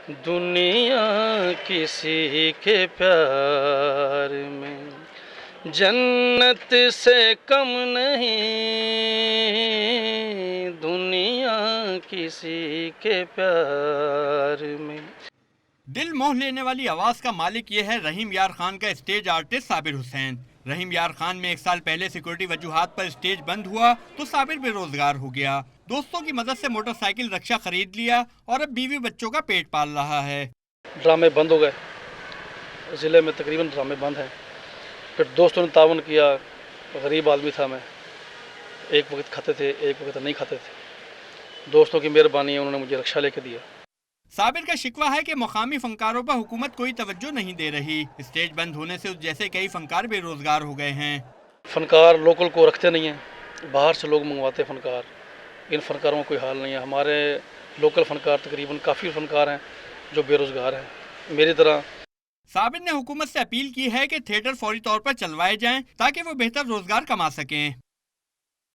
دنیا کسی کے پیار میں جنت سے کم نہیں، دنیا کسی کے پیار میں۔ دل موہ لینے والی آواز کا مالک یہ ہے رحیم یار خان کا اسٹیج آرٹسٹ صابر حسین۔ رحیم یار خان میں 1 سال پہلے سیکورٹی وجوہات پر اسٹیج بند ہوا تو صابر بے روزگار ہو گیا۔ دوستوں کی مدد سے موٹر سائیکل رکشہ خرید لیا اور اب بیوی بچوں کا پیٹ پال رہا ہے۔ ڈرامے بند ہو گئے، ضلع میں تقریباً ڈرامے بند ہیں۔ پھر دوستوں نے تعاون کیا، غریب آدمی تھا میں، ایک وقت کھاتے تھے ایک وقت نہیں کھاتے تھے، دوستوں کی مہربانی ہے، انہوں نے مجھے رکشہ لے کے دیا۔ صابر کا شکوہ ہے کہ مقامی فنکاروں پر حکومت کوئی توجہ نہیں دے رہی۔ اسٹیج بند ہونے سے اس جیسے کئی فنکار بے روزگار ہو گئے ہیں۔ فنکار لوکل کو رکھتے نہیں ہیں، باہر سے لوگ منگواتے فنکار، ان فنکاروں کا کوئی حال نہیں ہے۔ ہمارے لوکل فنکار تقریباً کافی فنکار ہیں جو بے روزگار ہیں میری طرح۔ صابر نے حکومت سے اپیل کی ہے کہ تھیٹر فوری طور پر چلوائے جائیں تاکہ وہ بہتر روزگار کما سکیں۔